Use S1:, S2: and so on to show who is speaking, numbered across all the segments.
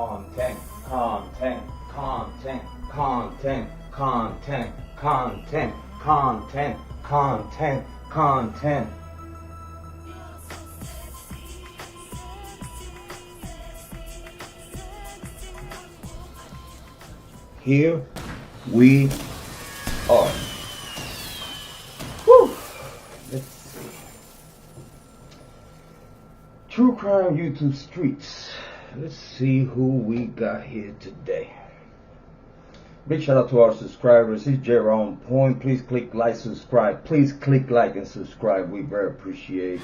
S1: content, content, content, content, content, content, content, content, content. Here we are. Whew. Let's see. True Crime YouTube Streets. Let's see who we got here today. Big shout out to our subscribers. It's Jrod on point. Please click like, subscribe. Please click like and subscribe. We very appreciate it.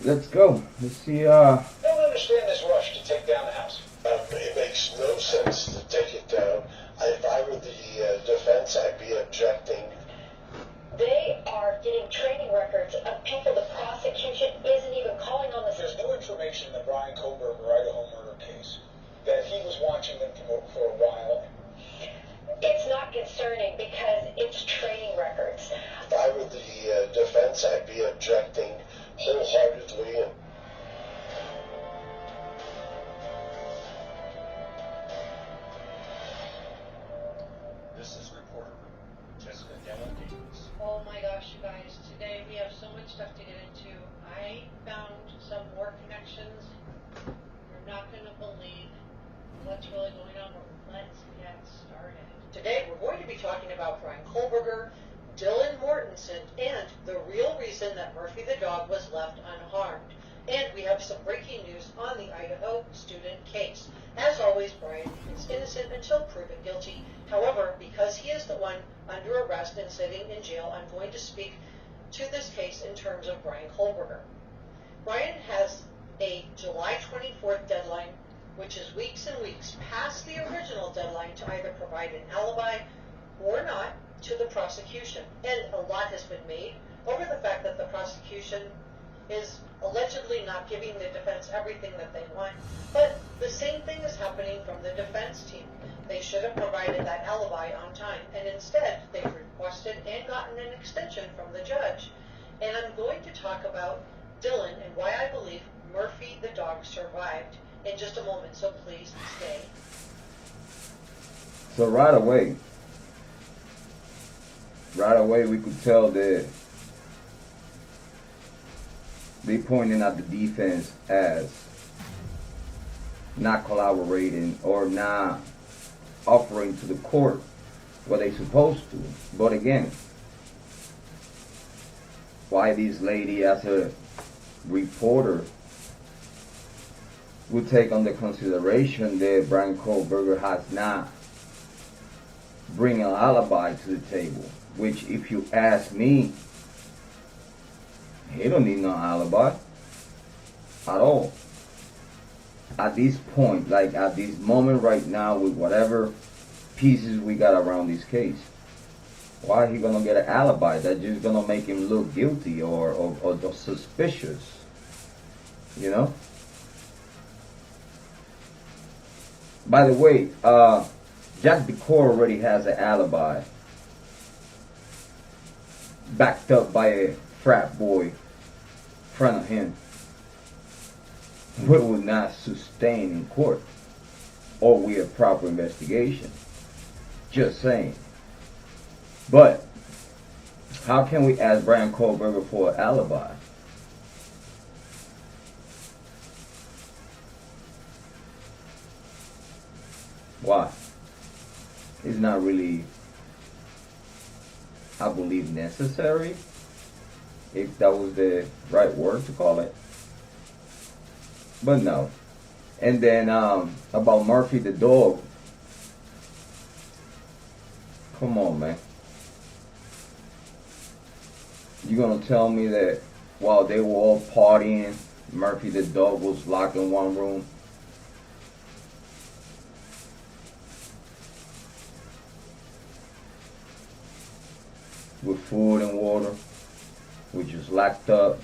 S1: Let's go. Let's see.
S2: I don't understand this rush to take down the house.
S3: It makes no sense to take it down. If I were the defense, I'd be objecting.
S4: They are getting training records of people the prosecution isn't even calling on the...
S2: There's no information in the Bryan Kohberger Idaho murder case that he was watching them for a while.
S4: It's not concerning because it's training records.
S3: If I were the defense, I'd be objecting wholeheartedly.
S2: This is reporter Jessica Alibis.
S5: Oh my gosh, you guys, today we have so much stuff to get into. I found some more connections. You're not going to believe what's really going on, but let's get started. Today we're going to be talking about Bryan Kohberger, Dylan Mortensen, and the real reason that Murphy the dog was left unharmed. And we have some breaking news on the Idaho student case. As always, Bryan is innocent until proven guilty. However, because he is the one under arrest and sitting in jail, I'm going to speak to this case in terms of Bryan Kohberger. Bryan has a July 24th deadline, which is weeks and weeks past the original deadline to either provide an alibi or not to the prosecution. And a lot has been made over the fact that the prosecution is allegedly not giving the defense everything that they want. But the same thing is happening from the defense team. They should have provided that alibi on time, and instead they've requested and gotten an extension from the judge. And I'm going to talk about Dylan and why I believe Murphy the dog survived in just a moment, so please stay.
S1: So right away we could tell that they pointing at the defense as not collaborating or not offering to the court what they supposed to. But again, why this lady as a reporter would take under consideration that Bryan Kohberger has not bring an alibi to the table, which if you ask me, he don't need no alibi at all. At this point, like at this moment right now, with whatever pieces we got around this case, why he gonna get an alibi? That's just gonna make him look guilty or suspicious, you know? By the way, Jack Decor already has an alibi backed up by a frat boy in front of him, but would not sustain in court or with a proper investigation. Just saying. But how can we ask Bryan Kohberger for an alibi? Why? It's not really, I believe, necessary, if that was the right word to call it. But no. And then about Murphy the dog. Come on, man. You gonna tell me that while they were all partying, Murphy the dog was locked in one room? With food and water, which is locked up.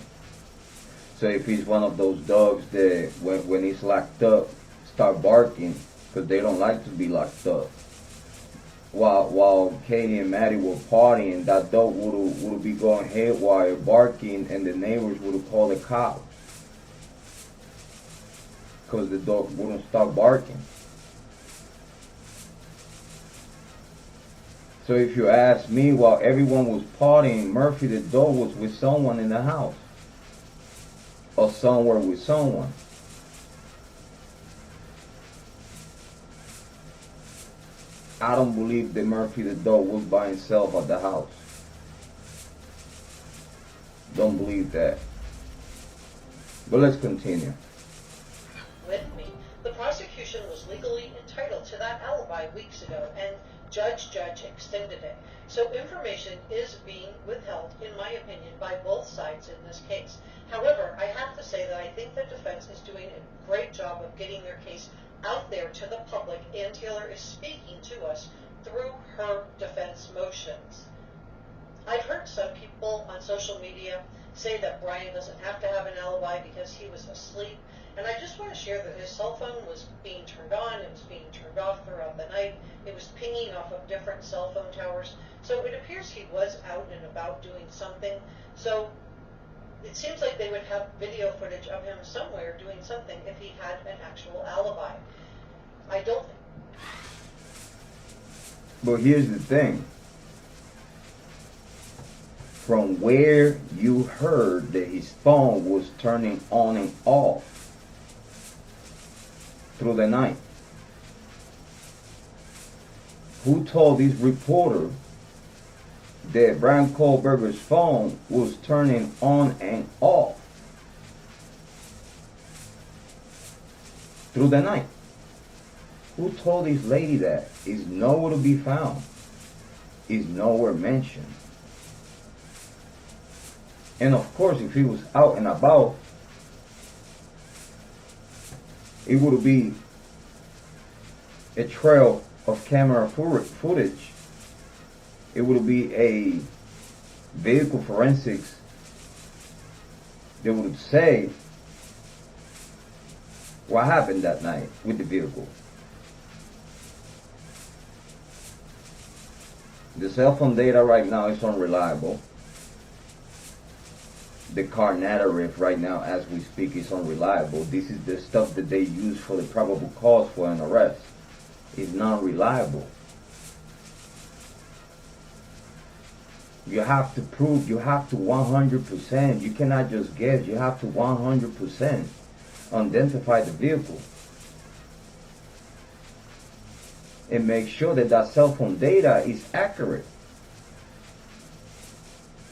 S1: So if he's one of those dogs that when he's locked up, start barking because they don't like to be locked up. While Kiely and Maddie were partying, that dog would be going haywire, barking, and the neighbors would have called the cops because the dog wouldn't stop barking. So if you ask me, while everyone was partying, Murphy the dog was with someone in the house. Or somewhere with someone. I don't believe that Murphy the dog was by himself at the house. Don't believe that. But let's continue.
S5: With me, the prosecution was legally entitled to that alibi weeks ago, and Judge extended it. So information is being withheld, in my opinion, by both sides in this case. However, I have to say that I think the defense is doing a great job of getting their case out there to the public, and Taylor is speaking to us through her defense motions. I've heard some people on social media say that Bryan doesn't have to have an alibi because he was asleep, and I just want to share that his cell phone was being turned on, it was being turned off throughout the night, it was pinging off of different cell phone towers, so it appears he was out and about doing something. So it seems like they would have video footage of him somewhere doing something if he had an actual alibi. I don't think.
S1: But here's the thing. From where you heard that his phone was turning on and off through the night, who told this reporter that Bryan Kohberger's phone was turning on and off through the night? Who told this lady that? Is nowhere to be found. Is nowhere mentioned. And of course, if he was out and about, it would be a trail of camera footage. It would be a vehicle forensics that would say what happened that night with the vehicle. The cell phone data right now is unreliable. The car narrative right now as we speak is unreliable. This is the stuff that they use for the probable cause for an arrest. It's not reliable. You have to prove, you have to 100%. You cannot just guess, you have to 100% identify the vehicle. And make sure that that cell phone data is accurate.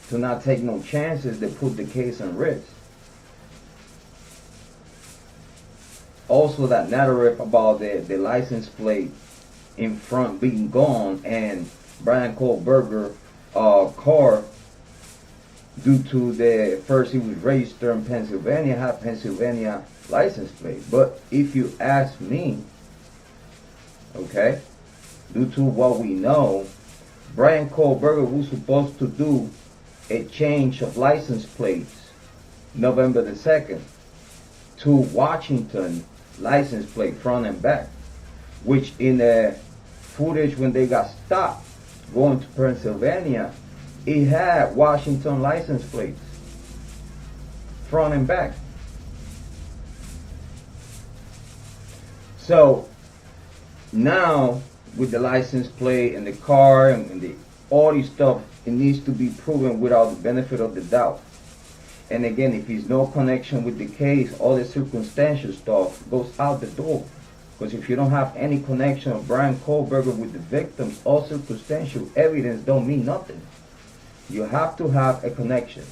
S1: To not take no chances that put the case in risk. Also, that narrative about the license plate in front being gone and Bryan Kohberger car, due to the first he was registered in Pennsylvania, had Pennsylvania license plate. But if you ask me, okay, due to what we know, Bryan Kohberger was supposed to do a change of license plates November the 2nd to Washington license plate front and back, which in the footage when they got stopped going to Pennsylvania, it had Washington license plates front and back. So now with the license plate and the car and all this stuff, it needs to be proven without the benefit of the doubt. And again, if there's no connection with the case, all the circumstantial stuff goes out the door. Because if you don't have any connection of Bryan Kohberger with the victims, all circumstantial evidence don't mean nothing. You have to have a connection.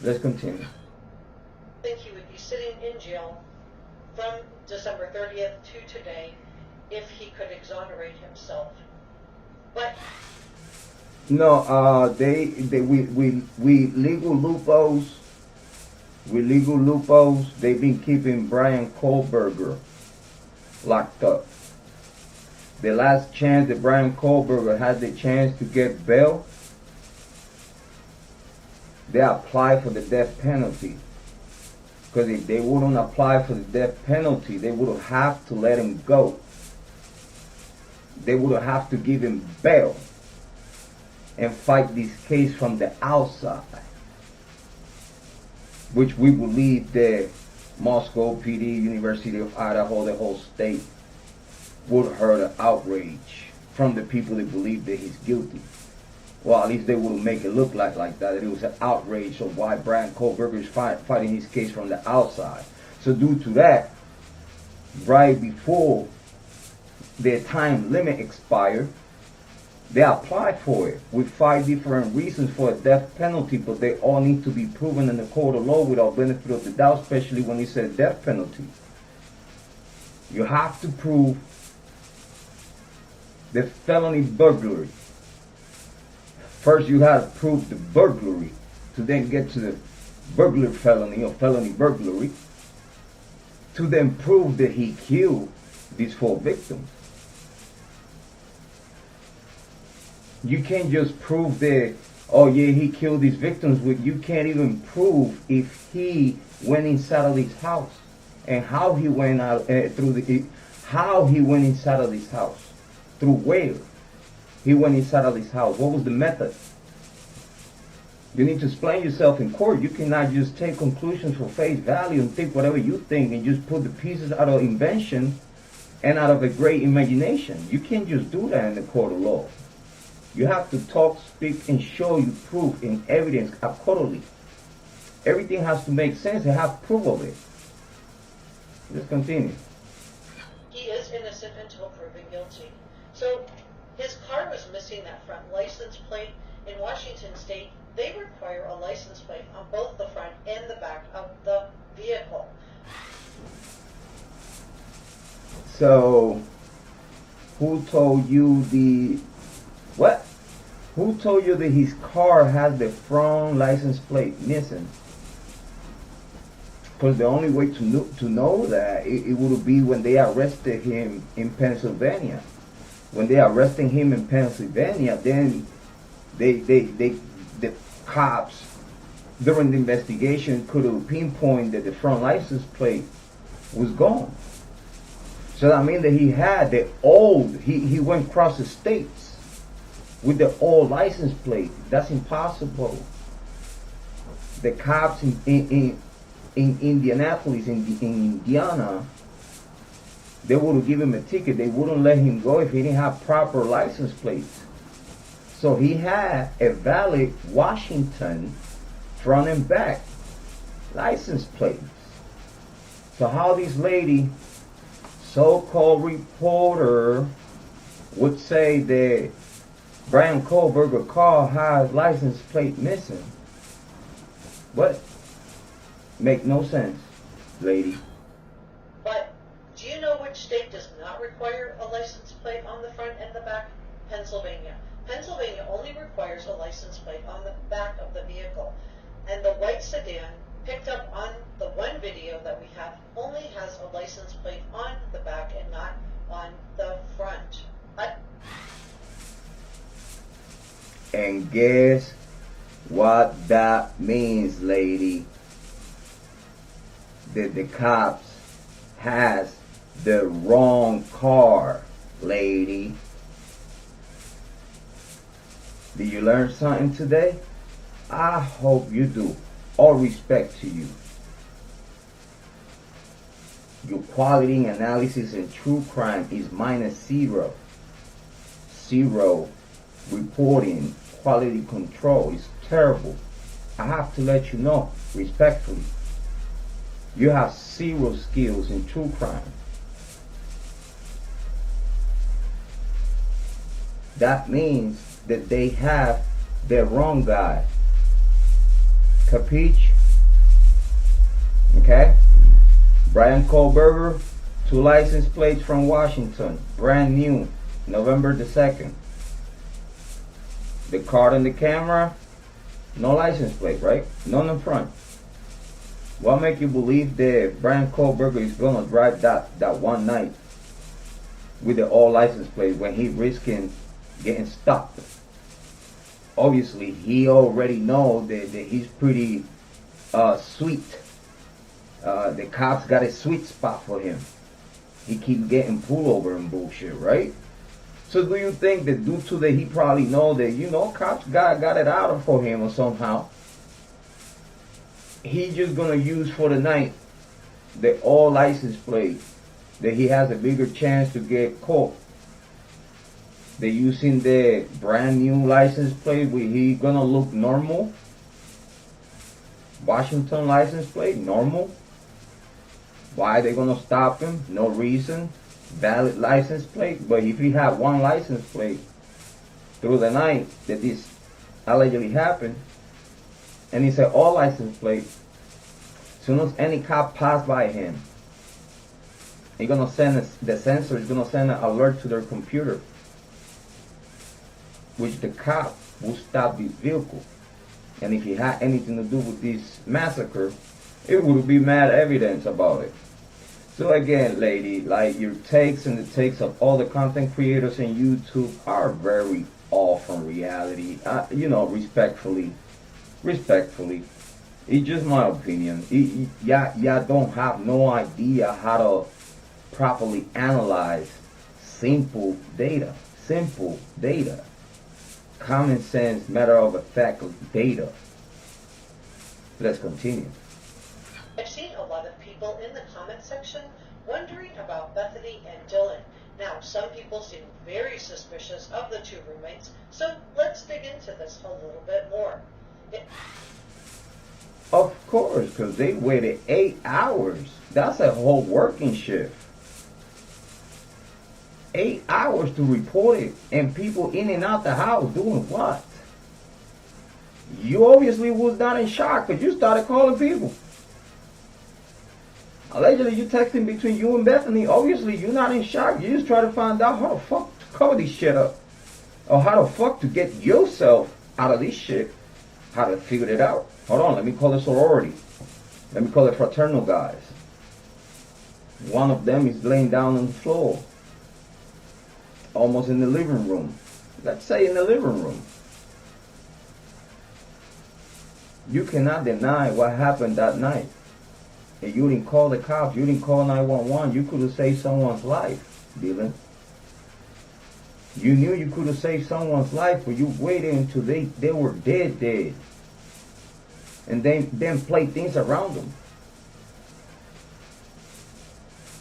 S1: Let's continue.
S5: I think he would be sitting in jail from December 30th to today if he could exonerate himself. But
S1: no, we legal loopholes, they've been keeping Bryan Kohberger locked up. The last chance that Bryan Kohberger had the chance to get bail, they applied for the death penalty. Because if they wouldn't apply for the death penalty, they would have to let him go. They would have to give him bail and fight this case from the outside, which we believe the Moscow PD, University of Idaho, the whole state would hurt the outrage from the people that believe that he's guilty. Well, at least they will make it look like that it was an outrage of why Bryan Kohberger is fighting his case from the outside. So due to that, right before their time limit expired, they applied for it with 5 different reasons for a death penalty, but they all need to be proven in the court of law without benefit of the doubt, especially when it's a death penalty. You have to prove the felony burglary. First, you have to prove the burglary to then get to the burglary felony or felony burglary to then prove that he killed these 4 victims. You can't just prove that, oh yeah, he killed these victims. You can't even prove if he went inside of this house and how he went out how he went inside of this house, through where he went inside of this house. What was the method? You need to explain yourself in court. You cannot just take conclusions for face value and think whatever you think and just put the pieces out of invention and out of a great imagination. You can't just do that in the court of law. You have to talk, speak, and show you proof and evidence accordingly. Everything has to make sense and have proof of it. Just continue.
S5: He is innocent until proven guilty. So his car was missing that front license plate. In Washington State, they require a license plate on both the front and the back of the vehicle.
S1: So, who told you what? Who told you that his car has the front license plate missing? Because the only way to know that it would be when they arrested him in Pennsylvania. When they arrested him in Pennsylvania, then the cops during the investigation could have pinpointed that the front license plate was gone. So that means that he had the old, he went across the states with the old license plate. That's impossible. The cops in Indianapolis, in Indiana, they would have given him a ticket. They wouldn't let him go if he didn't have proper license plates. So he had a valid Washington front and back license plates. So how this lady, so-called reporter, would say that Bryan Kohberger car has license plate missing? What? Make no sense, lady.
S5: But do you know which state does not require a license plate on the front and the back? Pennsylvania. Pennsylvania only requires a license plate on the back of the vehicle. And the white sedan picked up on the one video that we have only has a license plate on the back and not on the front.
S1: And guess what that means, lady? That the cops has the wrong car, lady. Did you learn something today? I hope you do. All respect to you. Your quality analysis in true crime is -0. 0 reporting, quality control is terrible. I have to let you know, respectfully. You have 0 skills in true crime. That means that they have the wrong guy. Capiche? Okay? Bryan Kohberger, 2 license plates from Washington, brand new, November the 2nd. The card on the camera, no license plate, right? None in front. What make you believe that Bryan Kohberger is gonna drive that one night with the all license plate when he risking getting stopped? Obviously, he already knows that he's pretty sweet. The cops got a sweet spot for him. He keep getting pulled over and bullshit, right? So do you think that due to that he probably know that, you know, cops got it out for him or somehow? He's just gonna use for the night the all license plate, that he has a bigger chance to get caught They're using the brand new license plate. He gonna look normal. Washington license plate, normal. Why they gonna stop him? No reason. Valid license plate. But if he had one license plate through the night that this allegedly happened, and he said all license plates, as soon as any cop pass by him, he's gonna send the sensor is gonna send an alert to their computer, which the cop will stop this vehicle. And if he had anything to do with this massacre, it would be mad evidence about it. So again, lady, like your takes and the takes of all the content creators in YouTube are very off from reality. Respectfully. It's just my opinion. Y'all don't have no idea how to properly analyze simple data. Common sense, matter of fact data. Let's continue.
S5: I've seen a lot of people in the comment section wondering about Bethany and Dylan. Now, some people seem very suspicious of the two roommates, so let's dig into this a little bit more.
S1: Of course, because they waited 8 hours. That's a whole working shift. 8 hours to report it, and people in and out the house doing what? You obviously was not in shock because you started calling people. Allegedly, you texting between you and Bethany. Obviously, you're not in shock. You just try to find out how the fuck to cover this shit up. Or how the fuck to get yourself out of this shit. How to figure it out. Hold on, let me call it sorority. Let me call it fraternal guys. One of them is laying down on the floor. Almost in the living room. Let's say in the living room. You cannot deny what happened that night. And you didn't call the cops. You didn't call 911. You could have saved someone's life, Dylan. You knew you could have saved someone's life, but you waited until they were dead. And then played things around them.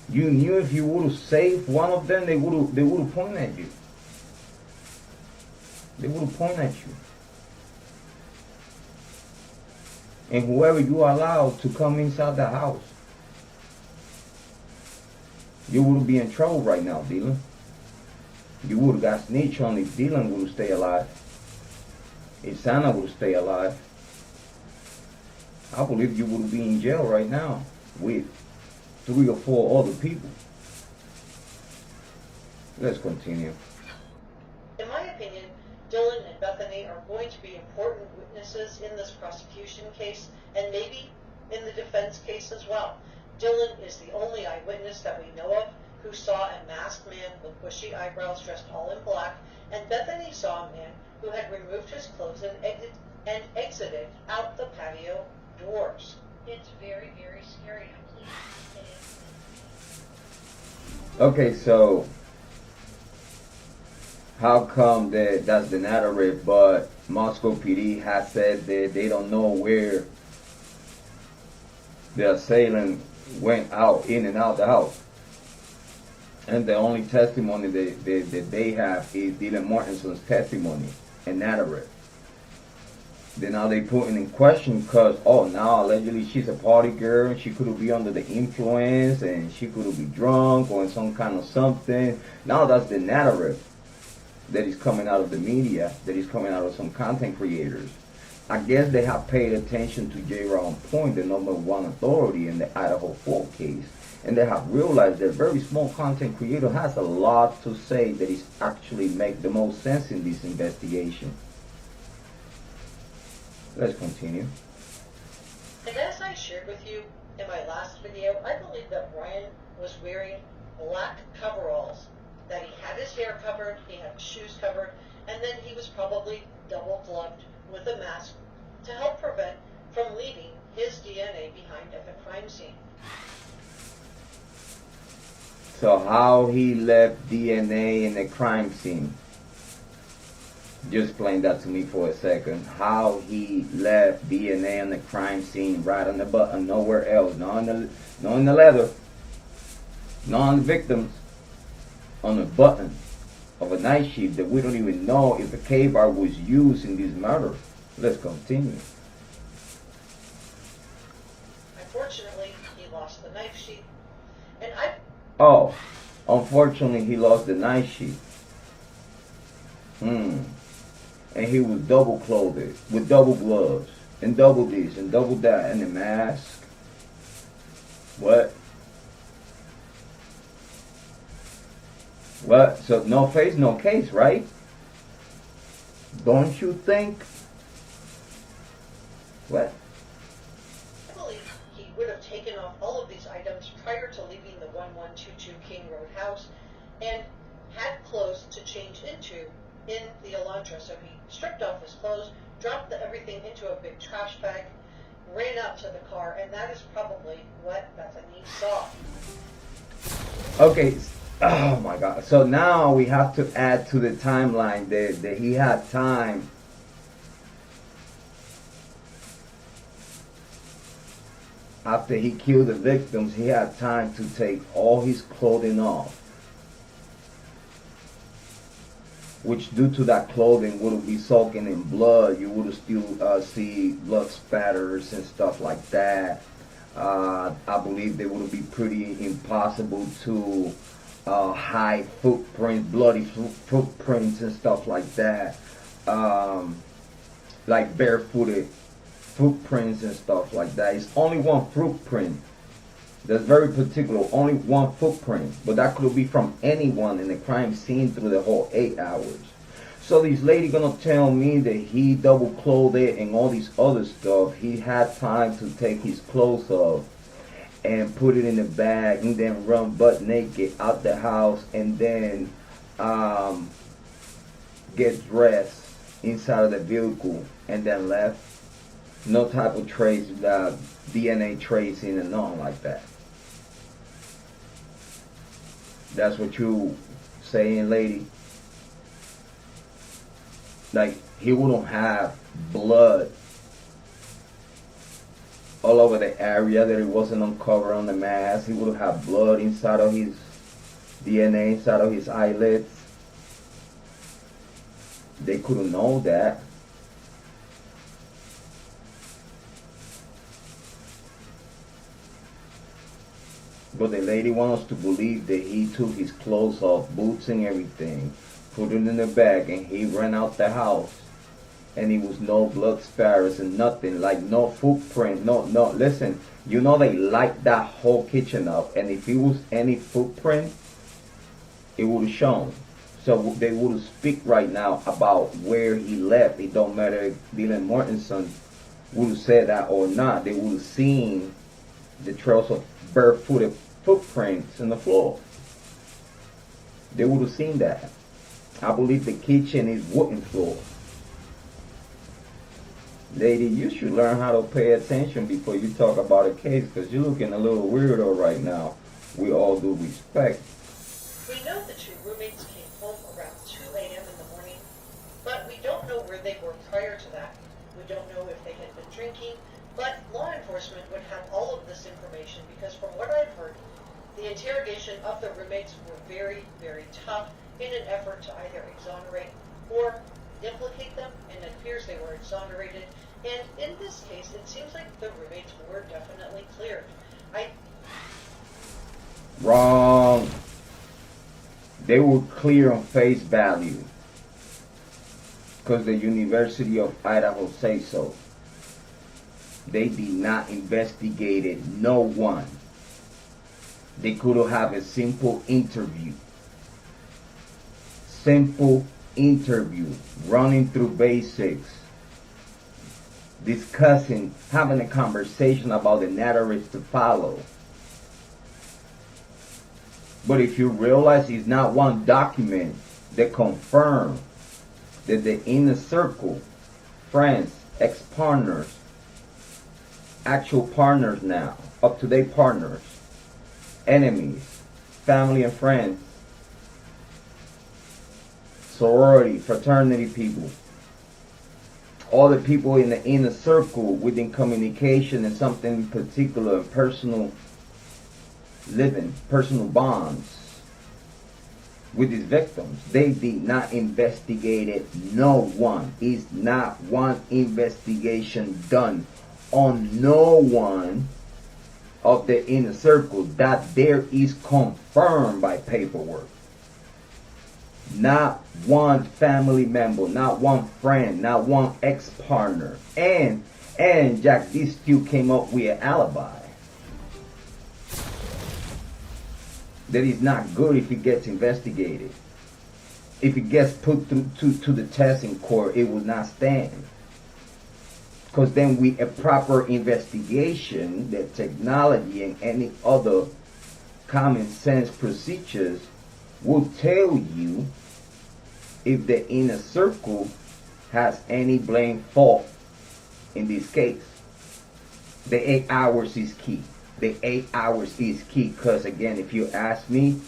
S1: You knew if you would have saved one of them, they would have pointed at you. They would have pointed at you. And whoever you allowed to come inside the house, you would be in trouble right now, Dylan. You would have got snitched on if Dylan would have stayed alive. If Santa would have stayed alive. I believe you would be in jail right now with 3 or 4 other people. Let's continue.
S5: In my opinion, Dylan and Bethany are going to be important witnesses in this prosecution case, and maybe in the defense case as well. Dylan is the only eyewitness that we know of who saw a masked man with bushy eyebrows dressed all in black, and Bethany saw a man who had removed his clothes and exited out the patio doors. It's very, very scary.
S1: Okay, so how come that's the narrative, but Moscow PD has said that they don't know where the assailant went in and out the house? And the only testimony that they have is Dylan Mortensen's testimony and narrative. Then now they putting in question because, now allegedly she's a party girl and she could be under the influence and she could be drunk or in some kind of something. Now that's the narrative that is coming out of the media, that is coming out of some content creators. I guess they have paid attention to Jrod, the #1 authority in the Idaho 4 case, and they have realized that very small content creator has a lot to say that is actually make the most sense in this investigation. Let's continue.
S5: And as I shared with you in my last video, I believe that Bryan was wearing black coveralls, that he had his hair covered, he had his shoes covered, and then he was probably double gloved with a mask to help prevent from leaving his DNA behind at the crime scene.
S1: So how he left DNA in the crime scene? Just explain that to me for a second. How he left DNA on the crime scene, right on the button, nowhere else, not in the leather, not on the victims, on the button. of a night shift that we don't even know if a K-bar was used in this murder. Let's continue.
S5: Unfortunately, he lost the knife sheath. And
S1: Oh, unfortunately, he lost the night shift. And he was double clothed with double gloves and double this and double that and a mask. What? What? So no face, no case, right? Don't you think? What?
S5: I believe he would have taken off all of these items prior to leaving the 1122 King Road house and had clothes to change into in the Elantra. So he stripped off his clothes, dropped everything into a big trash bag, ran out to the car, and that is probably what Bethany saw.
S1: Okay. Oh my God. So now we have to add to the timeline that he had time after he killed the victims. He had time to take all his clothing off, which due to that clothing would be soaking in blood. You would still see blood spatters and stuff like that. I believe they would be pretty impossible to hide footprints, bloody footprints and stuff like that, like barefooted footprints and stuff like that. It's only one footprint that's very particular, only one footprint, but that could be from anyone in the crime scene through the whole 8 hours. So this lady gonna tell me that he double clothed and all this other stuff. He had time to take his clothes off and put it in a bag and then run butt naked out the house and then get dressed inside of the vehicle and then left. No type of trace, DNA tracing and nothing like that. That's what you saying, lady? Like, he wouldn't have blood all over the area that it wasn't uncovered on the mask. He would have blood inside of his DNA, inside of his eyelids. They couldn't know that. But the lady wants us to believe that he took his clothes off, boots and everything, put it in the bag, and he ran out the house. And it was no blood spatters and nothing, like no footprint, no, listen, you know they light that whole kitchen up, and if it was any footprint, it would have shown. So they would speak right now about where he left. It don't matter if Dylan Mortensen would have said that or not. They would have seen the trails of barefooted footprints in the floor. They would have seen that. I believe the kitchen is wooden floor. Lady, you should learn how to pay attention before you talk about a case, because you're looking a little weirdo right now. We all do respect.
S5: We know the two roommates came home around 2 a.m. in the morning, but we don't know where they were prior to that. We don't know if they had been drinking, but law enforcement would have all of this information because from what I've heard, the interrogation of the roommates were very, very tough in an effort to either exonerate or implicate them, and it appears they were exonerated. And in this case, it seems like the roommates were definitely cleared.
S1: Wrong. They were clear on face value because the University of Idaho say so. They did not investigate no one. They could have a simple interview. Simple interview, running through basics, discussing, having a conversation about the narratives to follow. But if you realize it's not one document that confirms that the inner circle, friends, ex-partners, actual partners now, up-to-date partners, enemies, family and friends, sorority, fraternity people, all the people in the inner circle within communication and something particular, personal living, personal bonds. with these victims. They did not investigate it. No one. Is not one investigation done on no one of the inner circle that there is confirmed by paperwork. Not one family member, not one friend, not one ex-partner. And Jack, this still came up with an alibi. That is not good if it gets investigated. If it gets put through to the test in court, it will not stand. Because then with a proper investigation, the technology and any other common sense procedures will tell you if the inner circle has any blame fault in this case. The 8 hours is key. The 8 hours is key because, again, if you ask me,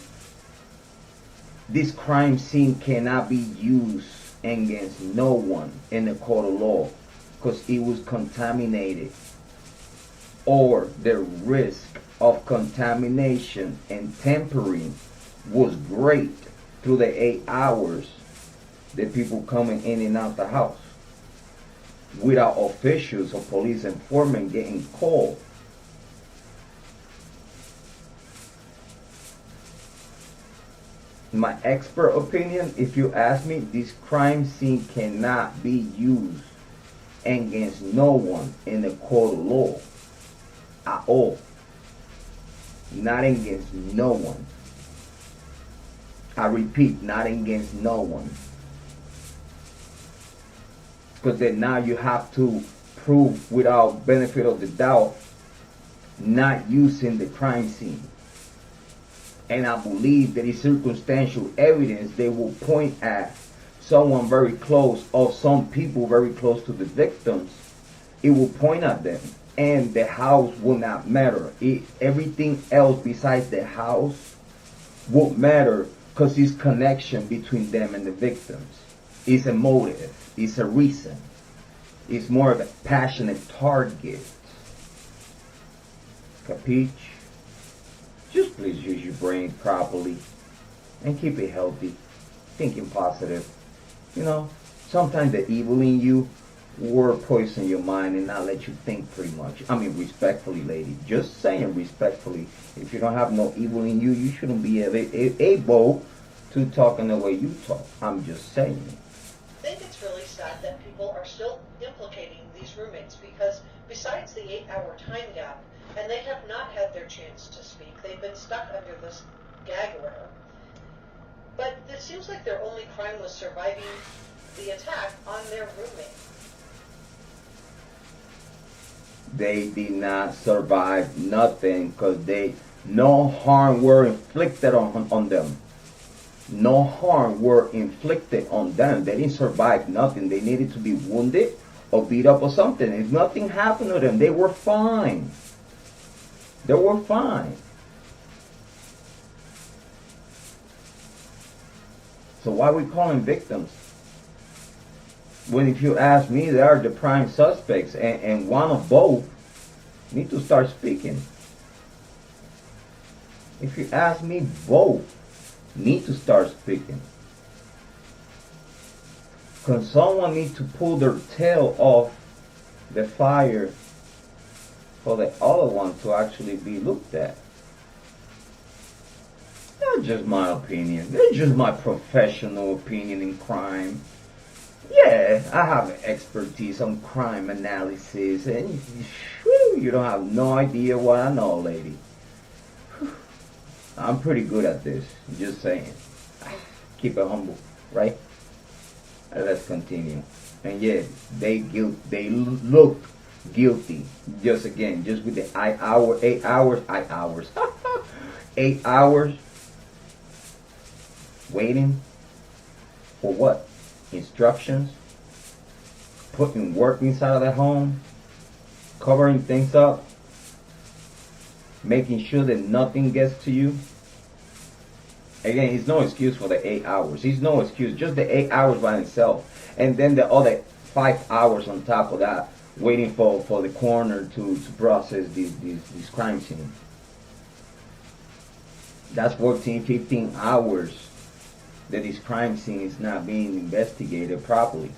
S1: this crime scene cannot be used against no one in the court of law because it was contaminated, or the risk of contamination and tampering was great through the 8 hours that people coming in and out the house without officials or police informant getting called. My expert opinion, if you ask me, this crime scene cannot be used against no one in the court of law at all. Not against no one. I repeat, not against no one. Because then now you have to prove without benefit of the doubt not using the crime scene. And I believe that is circumstantial evidence they will point at someone very close or some people very close to the victims. It will point at them, and the house will not matter. Everything else besides the house won't matter because it's connection between them and the victims. It's a motive. It's a reason. It's more of a passionate target. Capiche? Just please use your brain properly and keep it healthy, thinking positive. You know, sometimes the evil in you will poison your mind and not let you think pretty much. I mean, respectfully, lady. Just saying respectfully. If you don't have no evil in you, you shouldn't be able to talk in the way you talk. I'm just saying.
S5: I think it's really sad that people are still implicating these roommates because besides the 8-hour time gap, and they have not had their chance to speak, they've been stuck under this gag order. But it seems like their only crime was surviving the attack on their roommate.
S1: They did not survive nothing because no harm were inflicted on them. No harm were inflicted on them. They didn't survive nothing. They needed to be wounded or beat up or something. If nothing happened to them, they were fine. They were fine. So why are we calling victims? When, if you ask me, they are the prime suspects, and one of both need to start speaking. If you ask me, both need to start speaking. Because someone needs to pull their tail off the fire for the other one to actually be looked at. That's just my opinion. That's just my professional opinion in crime. Yeah, I have expertise on crime analysis, and you don't have no idea what I know, lady. I'm pretty good at this, just saying. Keep it humble, right? Let's continue. And yeah, they look guilty. Just with the 8 hours, 8 hours waiting for what? Instructions, putting work inside of the home, covering things up, making sure that nothing gets to you. Again, it's no excuse for the 8 hours. It's no excuse. Just the 8 hours by itself. And then the other 5 hours on top of that, waiting for the coroner to process these crime scenes. That's 14, 15 hours that this crime scene is not being investigated properly.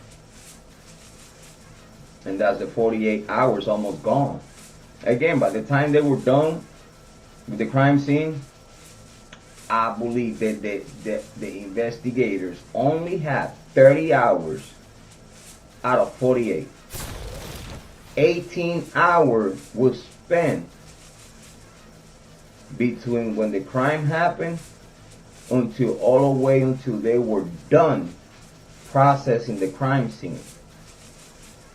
S1: And that's the 48 hours almost gone. Again, by the time they were done with the crime scene, I believe that the investigators only had 30 hours out of 48. 18 hours was spent between when the crime happened until all the way until they were done processing the crime scene.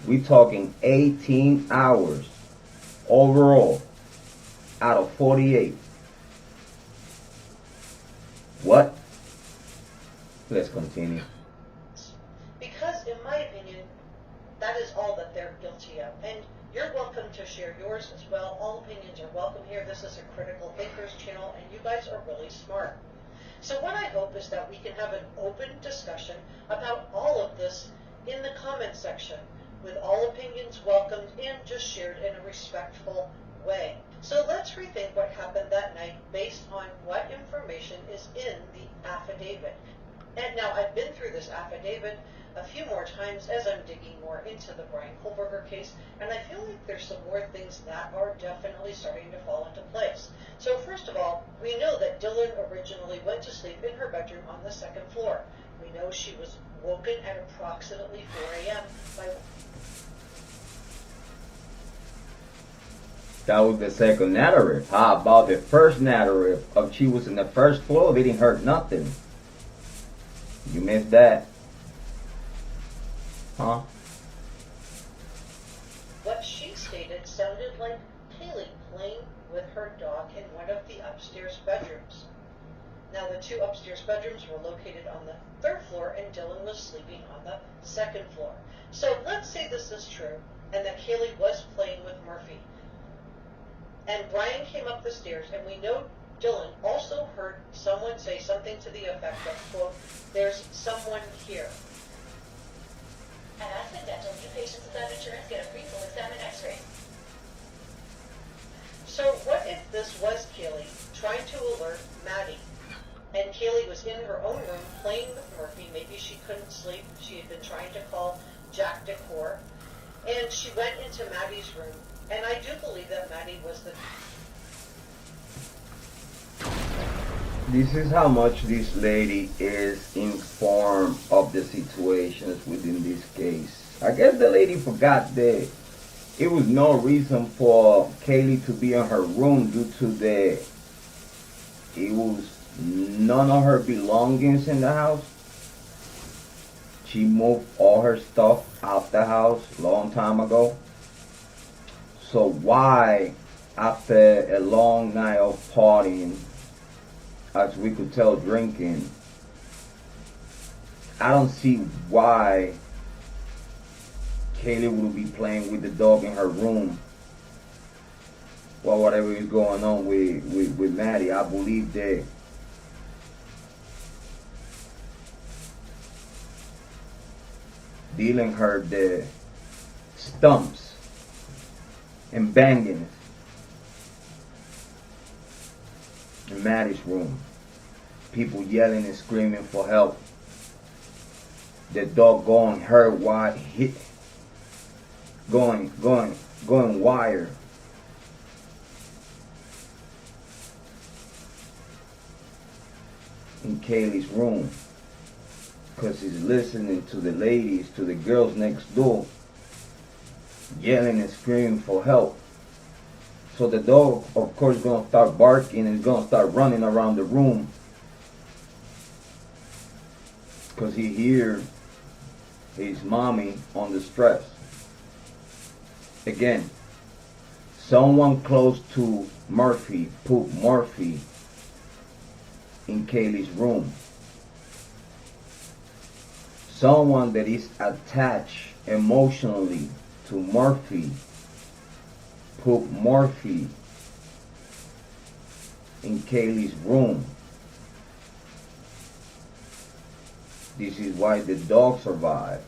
S1: We talking 18 hours overall out of 48. What? Let's continue.
S5: Because, in my opinion, that is all that they're guilty of. And you're welcome to share yours as well. All opinions are welcome here. This is a Critical Thinkers channel, and you guys are really smart. So what I hope is that we can have an open discussion about all of this in the comment section, with all opinions welcomed and just shared in a respectful way. So let's rethink what happened that night based on what information is in the affidavit. And now I've been through this affidavit a few more times as I'm digging more into the Bryan Kohberger case, and I feel like there's some more things that are definitely starting to fall into place. So first of all, we know that Dylan originally went to sleep in her bedroom on the second floor. We know she was woken at approximately 4 a.m. by...
S1: That was the second narrative. How about the first narrative of she was in the first floor, they didn't hurt nothing? You missed that. Huh?
S5: What she stated sounded like Kiely playing with her dog in one of the upstairs bedrooms. Now, the two upstairs bedrooms were located on the third floor, and Dylan was sleeping on the second floor. So let's say this is true, and that Kiely was playing with Murphy. And Bryan came up the stairs, and we know Dylan also heard someone say something to the effect of, quote, "There's someone here."
S4: And accidental new patients without insurance get a free full exam and x-ray.
S5: So what if this was Kiely trying to alert Maddie? And Kiely was in her own room playing with Murphy. Maybe she couldn't sleep. She had been trying to call Jack Decor. And she went into Maddie's room. And I do believe that Maddie was the...
S1: This is how much this lady is informed of the situations within this case. I guess the lady forgot that it was no reason for Kiely to be in her room due to it was none of her belongings in the house. She moved all her stuff out the house a long time ago. So why, after a long night of partying, as we could tell, drinking, I don't see why Kiely would be playing with the dog in her room or whatever is going on with Maddie. I believe that dealing her the stumps and banging in Maddie's room. People yelling and screaming for help. The dog going her wide, going wire. In Kaylee's room, because he's listening to the ladies, to the girls next door, yelling and screaming for help. So the dog, of course, is going to start barking and is going to start running around the room because he hears his mommy on the stress. Again, someone close to Murphy put Murphy in Kaylee's room. Someone that is attached emotionally to Murphy put Murphy in Kaylee's room. This is why the dog survived.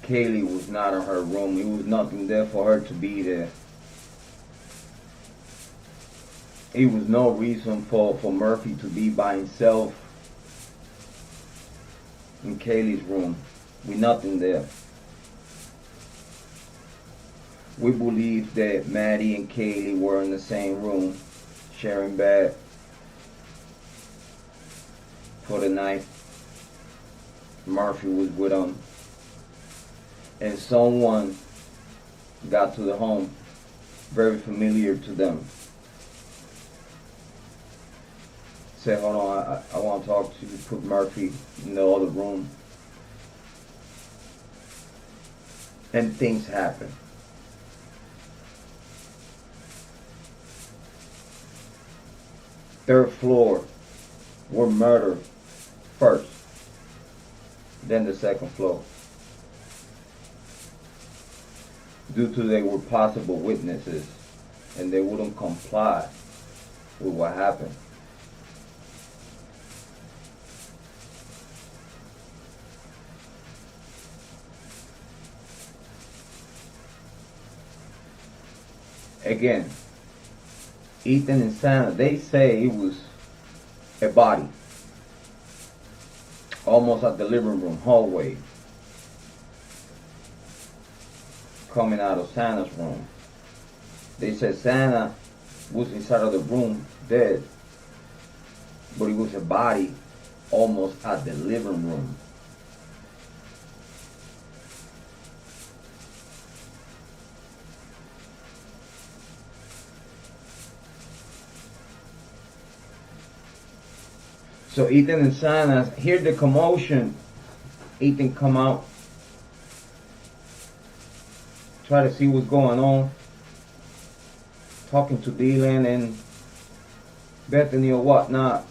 S1: Kiely was not in her room. It was nothing there for her to be there. it was no reason for Murphy to be by himself in Kiely's room with nothing there. We believe that Maddie and Kiely were in the same room, sharing bed for the night. Murphy was with them, and someone got to the home very familiar to them. Said, hold on, I want to talk to you. Put Murphy in the other room. And things happen. Third floor were murdered first, then the second floor. Due to they were possible witnesses and they wouldn't comply with what happened. Again, Ethan and Santa, they say it was a body almost at the living room hallway coming out of Santa's room. They said Santa was inside of the room dead, but it was a body almost at the living room. So Ethan and Santa hear the commotion. Ethan come out, try to see what's going on, talking to Dylan and Bethany or whatnot.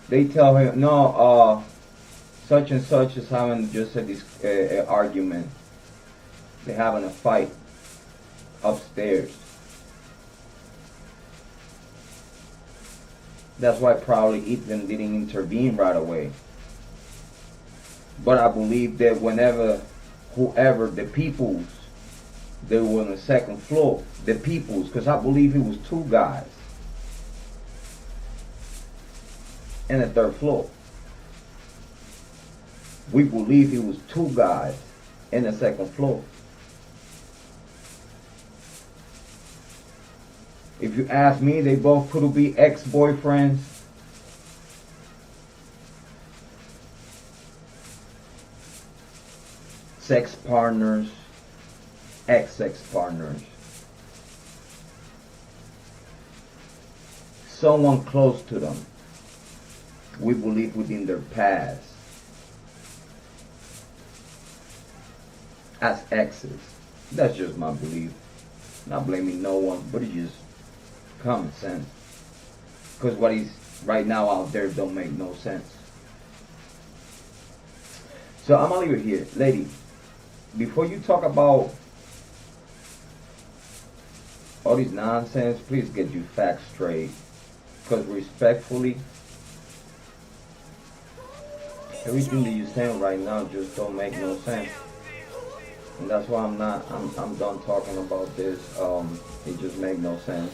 S1: They tell him, no, such and such is having just a argument. They're having a fight upstairs. That's why probably Ethan didn't intervene right away. But I believe that whoever the peoples, they were on the second floor. The peoples, because I believe it was two guys. And the third floor. We believe it was two guys in the second floor. If you ask me, they both could be ex-boyfriends. Sex partners. Ex-sex partners. Someone close to them. We believe within their past. As exes. That's just my belief. Not blaming no one, but it's just common sense. Because what is right now out there don't make no sense. So I'm gonna leave it here. Lady, before you talk about all these nonsense, please get your facts straight. Because respectfully, everything that you're saying right now just don't make no sense. And that's why I'm done talking about this. It just makes no sense.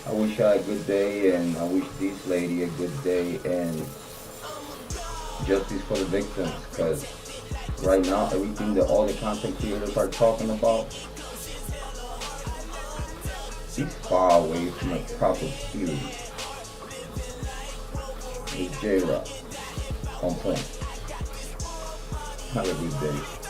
S1: I wish I had a good day, and I wish this lady a good day, and justice for the victims, because right now everything that all the content creators are talking about is far away from a proper theory. It's Jrod on point. Have a good day.